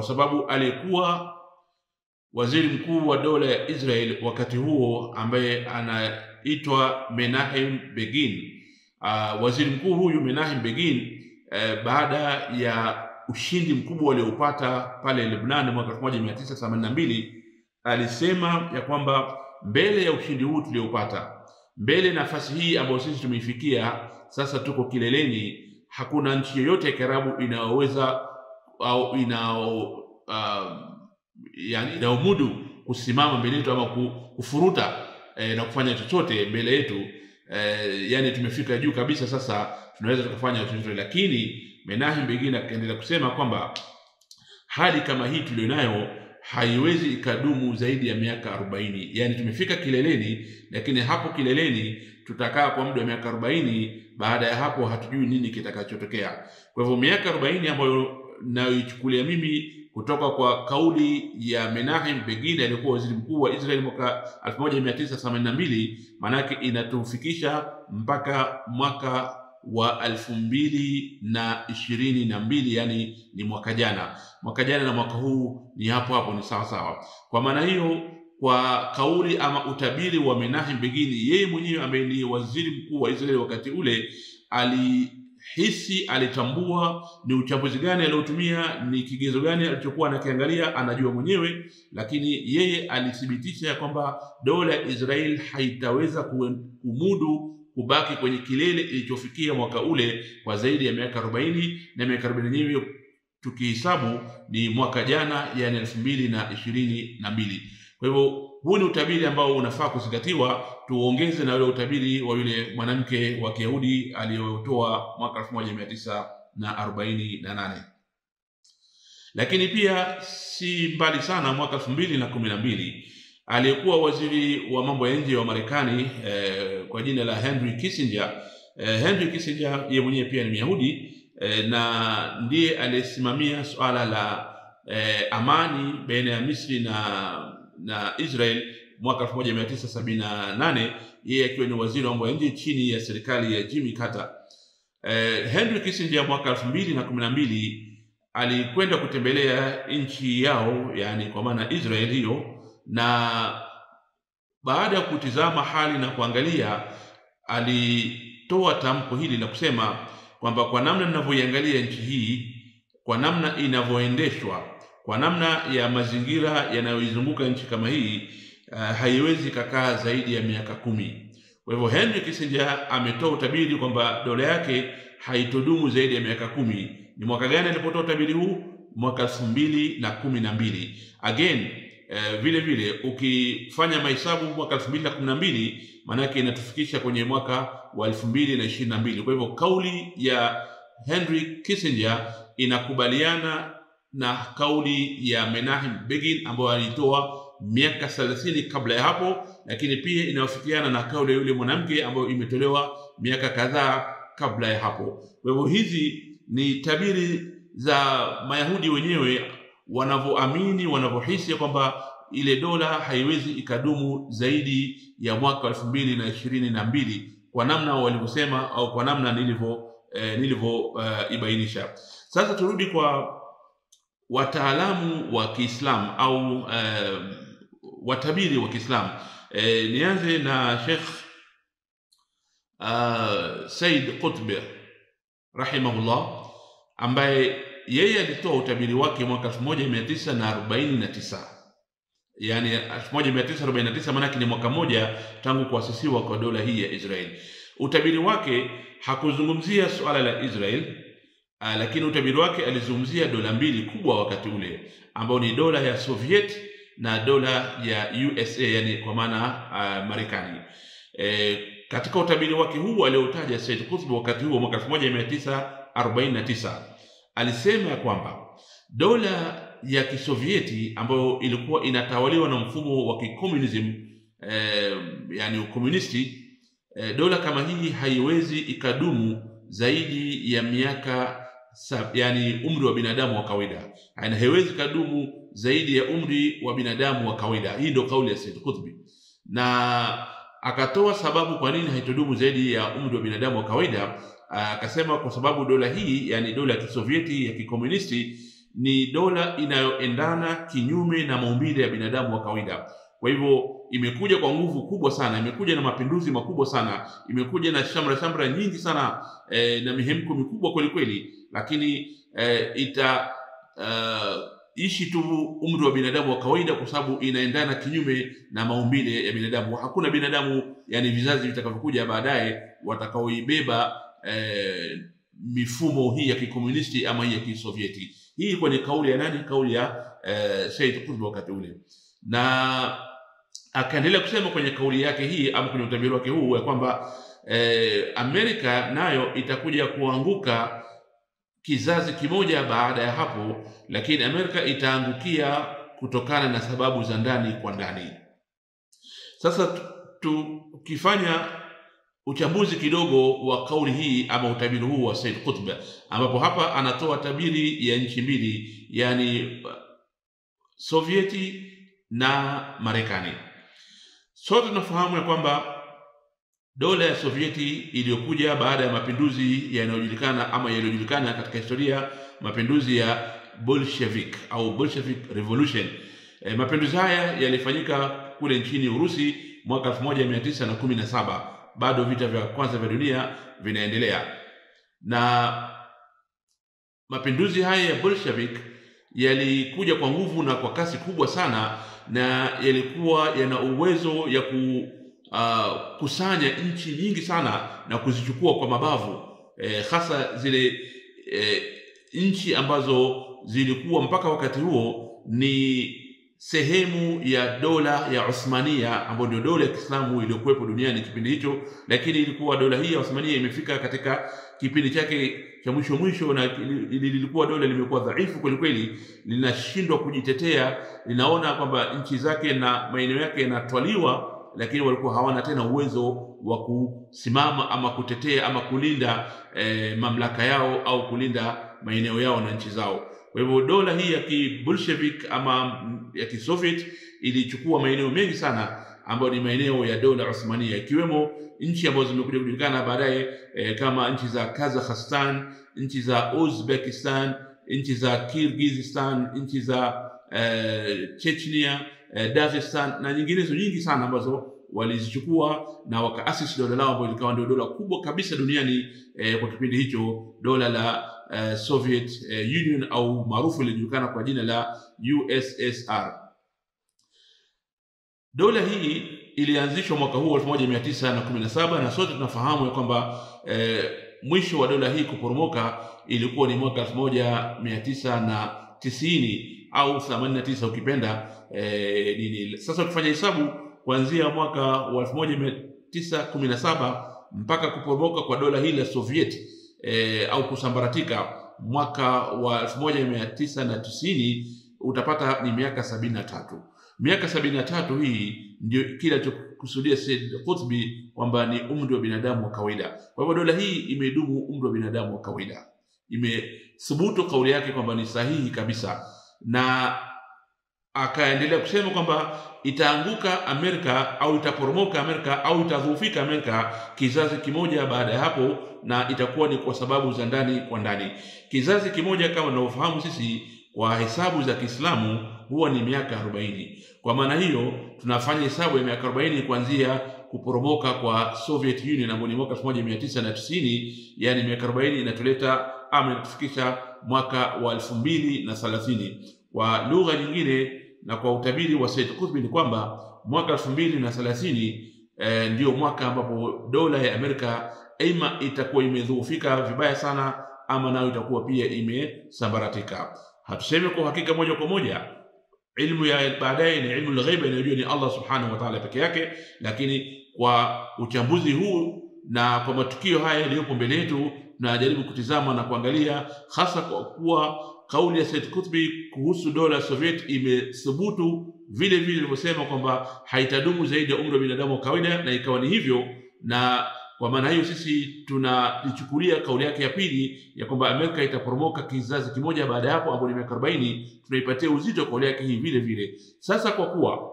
kwa sababu alikuwa waziri mkuu wa dola ya Israel wakati huo ambaye anaitwa Menachem Begin. Waziri mkuu huyu Menachem Begin baada ya ushindi mkubwa alioupata pale Lebanon mwaka 1982 alisema ya kwamba mbele ya ushindi huu tuliopata, mbele nafasi hii ambayo sisi tumeifikia sasa, tuko kileleni, hakuna nchi yoyote ya Kiarabu inayoweza au inaomudu kusimama mbele yetu ama kufuruta na kufanya chochote mbele yetu. Yani tumefika juu kabisa, sasa tunaweza tukafanya chochote. Lakini Menachem Begin akaendelea kusema kwamba hali kama hii tulionayo haiwezi ikadumu zaidi ya miaka 40. Yani tumefika kileleni, lakini hapo kileleni tutakaa kwa muda wa miaka 40. Baada ya hapo hatujui nini kitakachotokea. Kwa hivyo miaka 40 ambayo naichukulia mimi kutoka kwa kauli ya Menachem Begin aliyekuwa waziri mkuu wa Israel mwaka 1982, manake inatufikisha mpaka mwaka wa 2022, yani ni mwaka jana na mwaka huu ni hapo ni sawa sawa. Kwa maana hiyo, kwa kauli ama utabiri wa Menachem Begin, yeye mwenyewe ambaye ni waziri mkuu wa Israel wakati ule, alitambua ni uchambuzi gani aliotumia, ni kigezo gani alichokuwa anakiangalia, anajua mwenyewe. Lakini yeye alithibitisha kwamba dola ya Israel haitaweza kumudu kubaki kwenye kilele ilichofikia mwaka ule kwa zaidi ya miaka 40, na miaka 40 yenyewe tukihesabu ni mwaka jana, yani 2022. Kwa hivyo huu ni utabiri ambao unafaa kuzingatiwa. Tuongeze na ule utabiri wa yule mwanamke wa Kiyahudi aliyotoa mwaka 1948. Lakini pia si mbali sana, mwaka 2012 aliyekuwa waziri wa mambo ya nje wa Marekani kwa jina la Henry Kissinger. Henry Kissinger yeye mwenyewe pia ni Myahudi na ndiye aliyesimamia suala la amani baina ya Misri na Israel mwaka 1978, yeye akiwa ni waziri wa mambo ya nje chini ya serikali ya Jimmy Carter. Henry Kissinger mwaka 2012 alikwenda kutembelea nchi yao, yani kwa maana Israel hiyo, na baada ya kutizama hali na kuangalia, alitoa tamko hili la kusema kwamba kwa namna ninavyoiangalia nchi hii, kwa namna inavyoendeshwa, kwa namna ya mazingira yanayoizunguka nchi kama hii, haiwezi kakaa zaidi ya miaka 10. Kwa hivyo Henry Kissinger ametoa utabiri kwamba dola yake haitodumu zaidi ya miaka 10. Ni mwaka gani alipotoa utabiri huu? Mwaka 2012. Again, vile ukifanya mahesabu mwaka 2012, maana yake inatufikisha kwenye mwaka wa 2022. Kwa hivyo kauli ya Henry Kissinger inakubaliana na kauli ya Menachem Begin ambayo alitoa miaka 30 kabla ya hapo, lakini pia inawafikiana na kauli ya yule mwanamke ambayo imetolewa miaka kadhaa kabla ya hapo. Kwa hivyo hizi ni tabiri za Mayahudi wenyewe wanavyoamini, wanavyohisi kwamba ile dola haiwezi ikadumu zaidi ya mwaka 2022 kwa namna walivyosema au kwa namna nilivyoibainisha. Sasa turudi kwa wataalamu wa Kiislamu au watabiri wa Kiislamu. Nianze na Sheikh Said Qutb rahimahullah, ambaye yeye alitoa utabiri wake mwaka 1949. Yani 1949 maana ni mwaka moja tangu kuasisiwa kwa dola hii ya Israel. Utabiri wake hakuzungumzia suala la Israel, lakini utabiri wake alizungumzia dola mbili kubwa wakati ule, ambao ni dola ya Soviet na dola ya USA, yani kwa maana Marekani. Katika utabiri wake huu aliotaja Said Qutb wakati huo mwaka 1949, alisema kwamba dola ya Kisovieti ambayo ilikuwa inatawaliwa na mfumo wa kikomunism, yani ukomunisti, dola kama hii haiwezi ikadumu zaidi ya miaka yani umri wa binadamu wa kawaida. Yani haiwezi kadumu zaidi ya umri wa binadamu wa kawaida. Hii ndio kauli ya Said Qutb, na akatoa sababu kwa nini haitodumu zaidi ya umri wa binadamu wa kawaida. Akasema kwa sababu dola hii, yani dola ya Kisovieti ya kikomunisti, ni dola inayoendana kinyume na maumbile ya binadamu wa kawaida. Kwa hivyo imekuja kwa nguvu kubwa sana, imekuja na mapinduzi makubwa sana, imekuja na shamra nyingi sana, na mihemko mikubwa kweli kweli, lakini ishi tu umri wa binadamu wa kawaida, kwa sababu inaendana kinyume na maumbile ya binadamu. Hakuna binadamu, yani vizazi vitakavyokuja baadaye, watakaoibeba mifumo hii ya kikomunisti ama hii ya kisovieti. Hii ilikuwa ni kauli ya nani? Kauli ya Said Qutb wakati ule. Na akaendelea kusema kwenye kauli yake hii ama kwenye utabiri wake huu ya kwamba Amerika nayo itakuja kuanguka kizazi kimoja baada ya hapo, lakini Amerika itaangukia kutokana na sababu za ndani kwa ndani. Sasa tukifanya uchambuzi kidogo wa kauli hii ama utabiri huu wa Said Qutb, ambapo hapa anatoa tabiri ya nchi mbili, yani Sovieti na Marekani. Sote tunafahamu ya kwamba dola ya Sovieti iliyokuja baada ya mapinduzi yaliyojulikana katika historia, mapinduzi ya Bolshevik au Bolshevik Revolution. Mapinduzi haya yalifanyika kule nchini Urusi mwaka 1917. Bado vita vya kwanza vya dunia vinaendelea, na mapinduzi haya ya Bolshevik yalikuja kwa nguvu na kwa kasi kubwa sana, na yalikuwa yana uwezo ya kusanya nchi nyingi sana na kuzichukua kwa mabavu, hasa zile nchi ambazo zilikuwa mpaka wakati huo ni sehemu ya dola ya Osmania, ambayo ndio dola ya Kiislamu iliyokuwepo duniani kipindi hicho. Lakini ilikuwa dola hii ya Osmania imefika katika kipindi chake cha mwisho, na lilikuwa dola limekuwa dhaifu kweli kweli, linashindwa kujitetea, linaona kwamba nchi zake na maeneo yake yanatwaliwa, lakini walikuwa hawana tena uwezo wa kusimama ama kutetea ama kulinda mamlaka yao au kulinda maeneo yao na nchi zao. Kwa hivyo dola hii ya kibolshevik ama ya kisoviet ilichukua maeneo mengi sana ambayo ni maeneo ya dola Osmania, ikiwemo nchi ambazo zimekuja kujulikana baadaye kama nchi za Kazakhstan, nchi za Uzbekistan, nchi za Kyrgyzstan, nchi za Chechnya, Dagestan na nyinginezo nyingi sana ambazo walizichukua na wakaasisi dola lao, ambayo ilikuwa ndio dola kubwa kabisa duniani kwa kipindi hicho, dola la Soviet Union au maarufu ilijulikana kwa jina la USSR. Dola hii ilianzishwa mwaka huu 1917, na sote tunafahamu ya kwamba mwisho wa dola hii kuporomoka ilikuwa ni mwaka 1990 au 89 ukipenda. Sasa tukifanya hesabu kuanzia mwaka wa 1917 mpaka kuporomoka kwa dola hii la Soviet au kusambaratika mwaka wa 1990, utapata ni miaka 73. Miaka 73 hii ndio kila kusudia Said Qutb kwamba ni umri wa binadamu wa kawaida. Kwa hivyo dola hii imedumu umri wa binadamu wa kawaida, imethubutu kauli yake kwamba ni sahihi kabisa, na akaendelea kusema kwamba itaanguka Amerika au itaporomoka Amerika au itadhoofika Amerika kizazi kimoja baada ya hapo, na itakuwa ni kwa sababu za ndani kwa ndani. Kizazi kimoja kama tunavyofahamu sisi kwa hesabu za Kiislamu huwa ni miaka 40. Kwa maana hiyo tunafanya hesabu ya miaka 40 kuanzia kuporomoka kwa Soviet Union ambapo ni mwaka 1990, yani miaka 40 inatuleta ama inatufikisha mwaka wa 2030. Kwa lugha nyingine na kwa utabiri wa Said Qutb ni kwamba mwaka 2030 ndio mwaka ambapo dola ya Amerika aima itakuwa imedhoofika vibaya sana, ama nayo itakuwa pia imesambaratika. Hatuseme kwa hakika moja kwa moja, ilmu ya baadaye ni ilmu al-ghaiba, inayojua ni Allah subhanahu wa ta'ala peke yake, lakini kwa uchambuzi huu na kwa matukio haya yaliyopo mbele yetu tunajaribu kutizama na kuangalia, hasa kwa kuwa kauli ya Said Qutb kuhusu dola ya Soviet imethubutu vile vile ilivyosema kwamba haitadumu zaidi ya umri wa binadamu wa kawaida, na ikawa ni hivyo. Na kwa maana hiyo sisi tunaichukulia kauli yake ya pili ya kwamba Amerika itaporomoka kizazi kimoja baada ya hapo, ambapo ni miaka 40, tunaipatia uzito kauli yake hii vile vile. Sasa kwa kuwa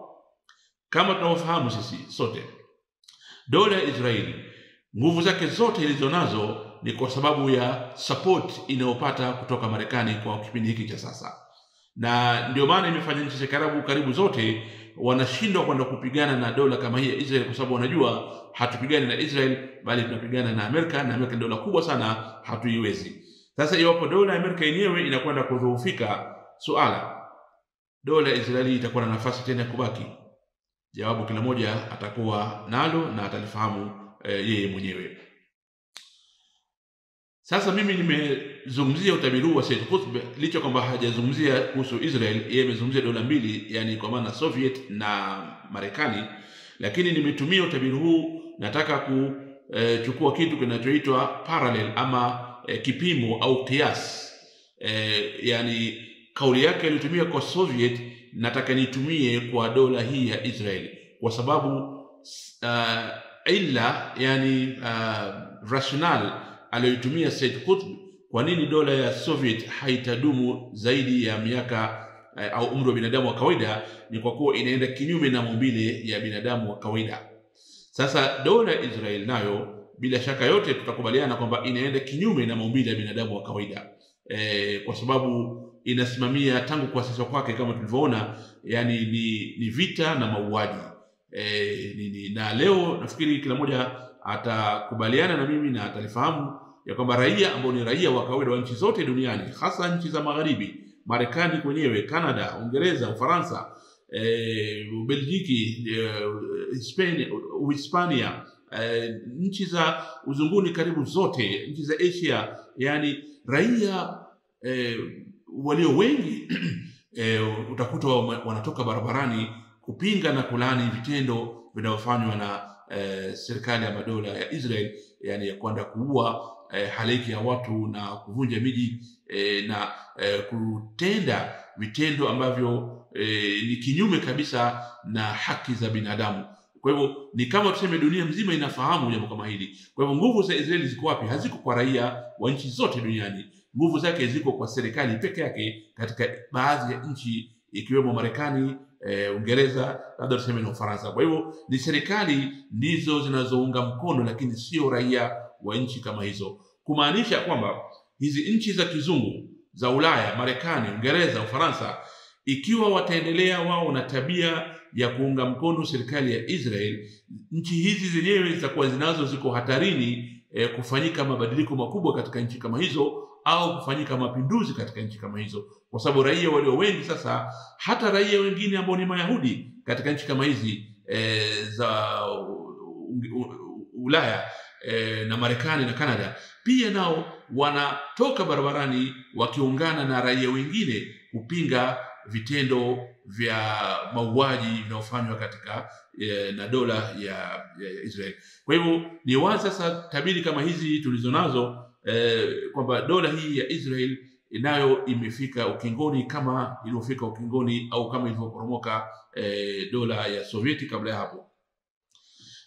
kama tunavyofahamu sisi sote, dola ya Israeli nguvu zake zote ilizonazo ni kwa sababu ya support inayopata kutoka Marekani kwa kipindi hiki cha sasa, na ndio maana imefanya nchi za karibu zote wanashindwa kwenda kupigana na dola kama hii ya Israel, kwa sababu wanajua hatupigani na Israel bali tunapigana na Amerika, na Amerika ni dola kubwa sana, hatuiwezi. Sasa iwapo dola ya Amerika yenyewe inakwenda kudhoofika, dola ya Israeli itakuwa na nafasi tena kubaki? Jawabu kila moja atakuwa nalo na atalifahamu yeye mwenyewe. Sasa mimi nimezungumzia utabiri wa Said Qutb, licha kwamba hajazungumzia kuhusu Israel, yeye amezungumzia dola mbili, yani kwa maana Soviet na Marekani, lakini nimetumia utabiri huu, nataka kuchukua kitu kinachoitwa parallel ama kipimo au kiasi. Yani kauli yake alitumia kwa Soviet, nataka nitumie kwa dola hii ya Israel, kwa sababu rational aliyotumia Said Qutb, kwa nini dola ya Soviet haitadumu zaidi ya miaka au umri wa binadamu wa kawaida, ni kwa kuwa inaenda kinyume na maumbile ya binadamu wa kawaida. Sasa dola ya Israel nayo bila shaka yote tutakubaliana kwamba inaenda kinyume na maumbile ya binadamu wa kawaida, kwa sababu inasimamia tangu kuasisiwa kwake kama tulivyoona, yani ni vita na mauaji. Na leo nafikiri kila mmoja atakubaliana na mimi na atalifahamu ya kwamba raia ambao ni raia wa kawaida wa nchi zote duniani, hasa nchi za magharibi, Marekani kwenyewe, Canada, Uingereza, Ufaransa, Ubelgiki, Uhispania, nchi za uzunguni karibu zote, nchi za Asia, yani raia walio wengi utakuta wanatoka barabarani kupinga na kulani vitendo vinavyofanywa na serikali ya madola ya Israel, yani ya kwenda kuua halaiki ya watu na kuvunja miji na kutenda vitendo ambavyo ni kinyume kabisa na haki za binadamu. Kwa hivyo ni kama tuseme dunia mzima inafahamu jambo kama hili. Kwa hivyo nguvu za Israeli ziko wapi? Haziko kwa raia wa nchi zote duniani. Nguvu zake ziko kwa serikali peke yake katika baadhi ya nchi, ikiwemo Marekani, Uingereza, labda tuseme na Ufaransa. Kwa hivyo ni serikali ndizo zinazounga mkono, lakini sio raia wa nchi kama hizo, kumaanisha kwamba hizi nchi za kizungu za Ulaya, Marekani, Uingereza, Ufaransa, ikiwa wataendelea wao na tabia ya kuunga mkono serikali ya Israel, nchi hizi zenyewe zitakuwa ziko hatarini kufanyika mabadiliko makubwa katika nchi kama hizo, au kufanyika mapinduzi katika nchi kama hizo, kwa sababu raia walio wengi sasa, hata raia wengine ambao ni Mayahudi katika nchi kama hizi za Ulaya na Marekani na Canada, pia nao wanatoka barabarani wakiungana na raia wengine kupinga vitendo vya mauaji vinavyofanywa katika na dola ya Israel. Kwa hivyo ni wazi sasa tabiri kama hizi tulizonazo kwamba dola hii ya Israel inayo imefika ukingoni, kama ilivyofika ukingoni au kama ilivyoporomoka dola ya Sovieti kabla ya hapo.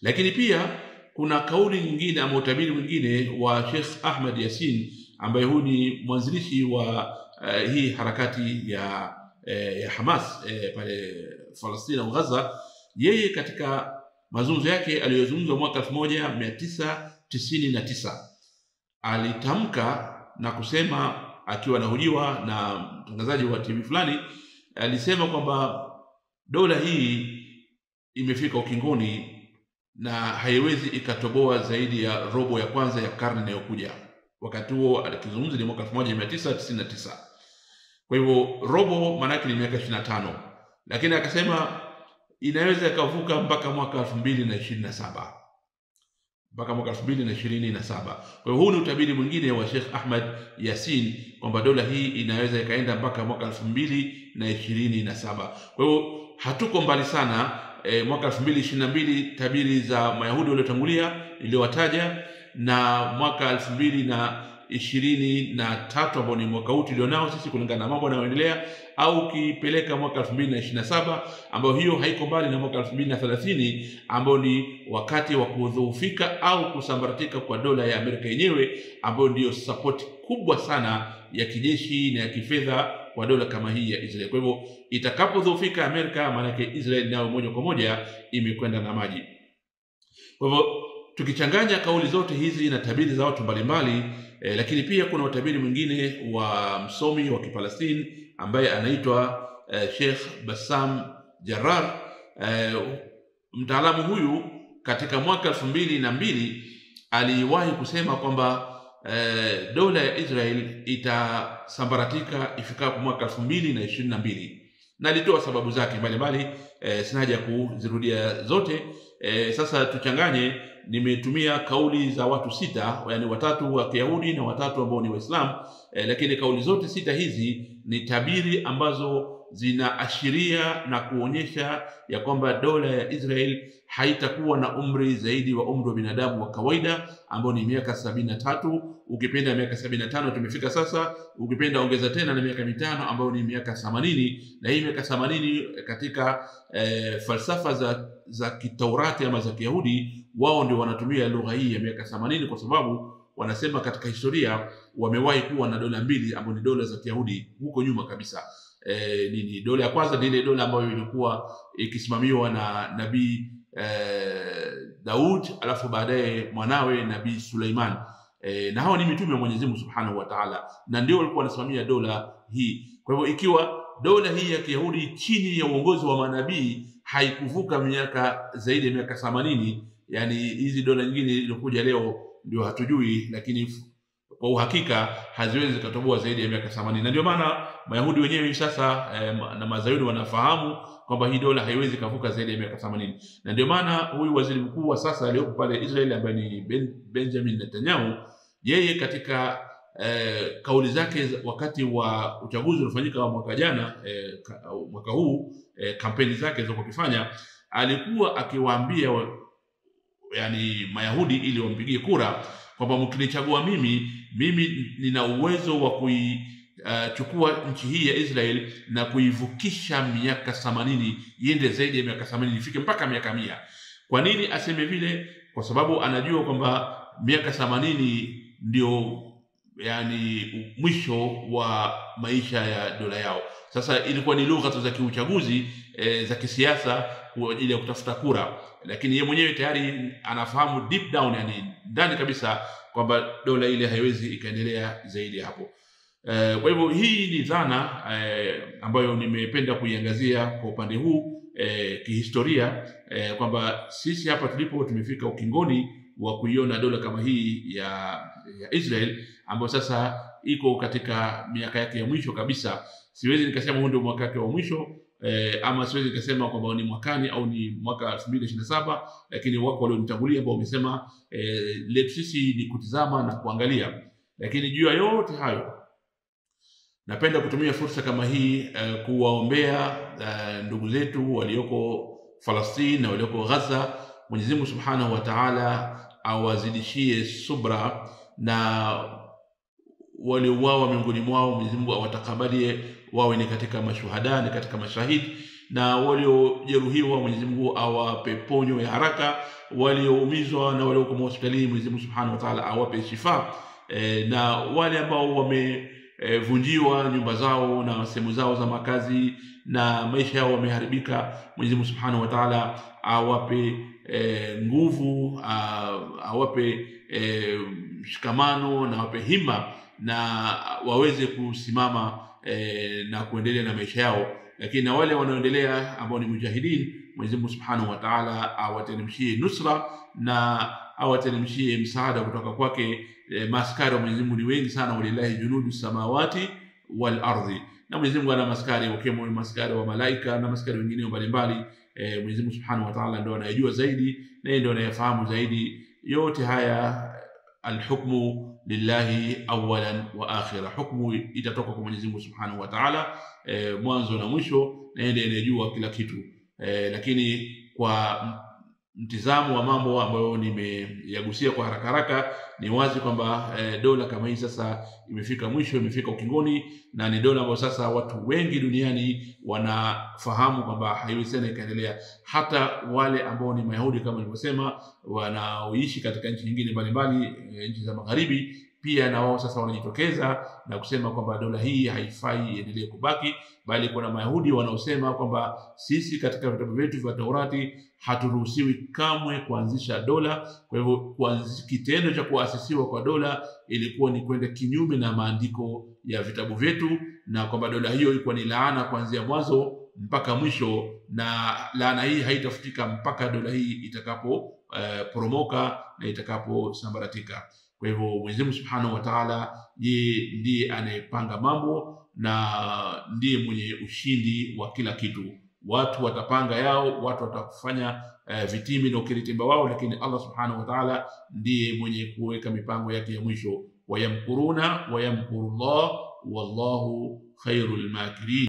Lakini pia kuna kauli nyingine ama utabiri mwingine wa Sheikh Ahmad Yasin, ambaye huyu ni mwanzilishi wa hii harakati ya Hamas pale Palestina au Gaza. Yeye katika mazungumzo yake aliyozungumza mwaka 1999 alitamka na kusema, akiwa anahojiwa na mtangazaji wa TV fulani, alisema kwamba dola hii imefika ukingoni na haiwezi ikatoboa zaidi ya robo ya kwanza ya karne inayokuja. Wakati huo alikizungumza ni mwaka 1999. Kwa hivyo robo maana yake ni miaka 25, lakini akasema inaweza ikavuka mpaka mwaka 2027, mpaka mwaka 2027. Kwa hivyo huu ni utabiri mwingine wa Sheikh Ahmad Yasin kwamba dola hii inaweza ikaenda mpaka mwaka 2027. Kwa hivyo hatuko mbali sana. Mwaka 2022 tabiri za Mayahudi waliotangulia iliyowataja, na mwaka 2023 ambao ni mwaka huu tulionao sisi kulingana na mambo yanayoendelea, au kipeleka mwaka 2027 ambao hiyo haiko mbali na mwaka 2030 ambao ni wakati wa kudhoofika au kusambaratika kwa dola ya Amerika yenyewe, ambao ndio support kubwa sana ya kijeshi na ya kifedha kwa dola kama hii ya Israel. Kwa hivyo itakapodhoofika Amerika, maana yake Israel nayo moja kwa moja imekwenda na maji. Kwa hivyo tukichanganya kauli zote hizi na tabiri za watu mbalimbali, lakini pia kuna utabiri mwingine wa msomi wa Kipalestini ambaye anaitwa Sheikh Bassam Jarrar. Mtaalamu huyu katika mwaka 2002 aliwahi kusema kwamba dola ya Israel itasambaratika ifikapo mwaka 2022, na alitoa sababu zake mbalimbali, sina haja kuzirudia zote. Sasa tuchanganye, nimetumia kauli za watu 6, yani 3 wa Kiyahudi na 3 ambao ni Waislamu, lakini kauli zote 6 hizi ni tabiri ambazo zinaashiria na kuonyesha ya kwamba dola ya Israel haitakuwa na umri zaidi wa umri wa binadamu wa kawaida ambao ni miaka 73. Ukipenda miaka 75 tumefika sasa, ukipenda ongeza tena na miaka 5 ambao ni miaka 80. Na hii miaka 80 katika falsafa za Kitaurati ama za Kiyahudi, wao ndio wanatumia lugha hii ya miaka 80 kwa sababu wanasema katika historia wamewahi kuwa na dola mbili ambao ni dola za Kiyahudi huko nyuma kabisa. Nini dola ya kwanza ni ile dola ambayo ilikuwa ikisimamiwa na Nabii Daud, alafu baadaye mwanawe Nabii Suleiman, na hao ni mitume wa Mwenyezi Mungu Subhanahu wa Ta'ala, na ndio walikuwa wanasimamia dola hii. Kwa hivyo ikiwa dola hii ya Kiyahudi chini ya uongozi wa manabii haikuvuka miaka zaidi ya miaka 80, yani hizi dola nyingine zilizokuja leo ndio hatujui, lakini kwa uhakika haziwezi zikatoboa zaidi ya miaka 80. Na ndio maana Mayahudi wenyewe sasa na Mazayuni wanafahamu kwamba hii dola haiwezi kuvuka zaidi ya miaka 80. Na ndio maana huyu waziri mkuu wa sasa aliyopo pale Israeli ambaye ni Benjamin Netanyahu, yeye katika kauli zake wakati wa uchaguzi uliofanyika wa mwaka jana, mwaka huu, kampeni zake zilizokifanya, alikuwa akiwaambia yani Mayahudi ili wampigie kura kwamba mkinichagua mimi nina uwezo wa kuichukua nchi hii ya Israel na kuivukisha miaka 80, iende zaidi ya miaka 80, ifike mpaka miaka 100. Kwa nini aseme vile? Kwa sababu anajua kwamba miaka 80 ndio yani mwisho wa maisha ya dola yao. Sasa ilikuwa ni lugha za kiuchaguzi za kisiasa kwa ajili ya kutafuta kura, lakini yeye mwenyewe tayari anafahamu deep down, yani ndani kabisa, kwamba dola ile haiwezi ikaendelea zaidi hapo. Kwa hivyo hii ni dhana ambayo nimependa kuiangazia kwa upande huu kihistoria, kwamba sisi hapa tulipo tumefika ukingoni wa kuiona dola kama hii ya Israel ambayo sasa iko katika miaka yake ya mwisho kabisa. Siwezi nikasema huu ndio mwaka wake wa mwisho, ama siwezi nikasema kwamba ni mwakani au ni mwaka 2027, lakini wako walionitangulia ambao wamesema letu sisi ni kutizama na kuangalia. Lakini juu ya yote hayo, napenda kutumia fursa kama hii kuwaombea ndugu zetu walioko Falastini na walioko Gaza. Mwenyezi Mungu Subhanahu wa Ta'ala awazidishie subra, na waliouawa miongoni mwao Mwenyezi Mungu awatakabalie wawe ni katika mashuhada, ni katika mashahidi, na waliojeruhiwa Mwenyezi Mungu awape ponyo ya haraka, walioumizwa na walioko hospitalini Mwenyezi Mungu Subhanahu wa Ta'ala awape shifa, na wale ambao wamevunjiwa nyumba zao na sehemu zao za makazi na maisha yao wameharibika, Mwenyezi Mungu Subhanahu wa Ta'ala awape nguvu, awape mshikamano na awape hima, na waweze kusimama na kuendelea na maisha yao. Lakini na wale wanaoendelea ambao ni mujahidin, Mwenyezi Mungu Subhanahu wa Ta'ala awateremshie nusra na awateremshie msaada kutoka kwake. Maskari wa Mwenyezi Mungu ni wengi sana, walillahi junudu samawati wal ardhi, na Mwenyezi Mungu ana maskari, wakiwemo maskari wa malaika na maskari wengine mbalimbali. Mwenyezi Mungu Subhanahu wa Ta'ala ndio anayejua zaidi na yeye ndio anayefahamu zaidi yote haya. Alhukmu lillahi awalan wa akhira, hukmu itatoka kwa Mwenyezi Mungu Subhanahu wa Ta'ala mwanzo na mwisho, na yeye ndiye anayejua kila kitu. Lakini kwa mtizamo wa mambo ambayo nimeyagusia kwa haraka, ni wazi kwamba dola kama hii sasa imefika mwisho, imefika ukingoni, na ni dola ambayo sasa watu wengi duniani wanafahamu kwamba haiwezi tena ikaendelea. Hata wale ambao ni Mayahudi kama nilivyosema, wanaoishi katika nchi nyingine mbalimbali, nchi za magharibi, pia na wao sasa wanajitokeza na kusema kwamba dola hii haifai iendelee kubaki, bali kuna Mayahudi wanaosema kwamba sisi katika vitabu vyetu vya Taurati haturuhusiwi kamwe kuanzisha dola. Kwa hivyo kitendo cha kuasisiwa kwa dola ilikuwa ni kwenda kinyume na maandiko ya vitabu vyetu, na kwamba dola hiyo ilikuwa ni laana kuanzia mwanzo mpaka mwisho, na laana hii haitafutika mpaka dola hii itakapo poromoka na itakapo sambaratika. Kwa hivyo Mwenyezi Mungu Subhanahu wa Ta'ala yeye ndiye anayepanga mambo na ndiye mwenye ushindi wa kila kitu. Watu watapanga yao, watu watakufanya vitimi na ukiritimba wao, lakini Allah Subhanahu wa Ta'ala ndiye mwenye kuweka mipango yake ya mwisho. Wayamkuruna wayamkurullah wallahu khairul makirin.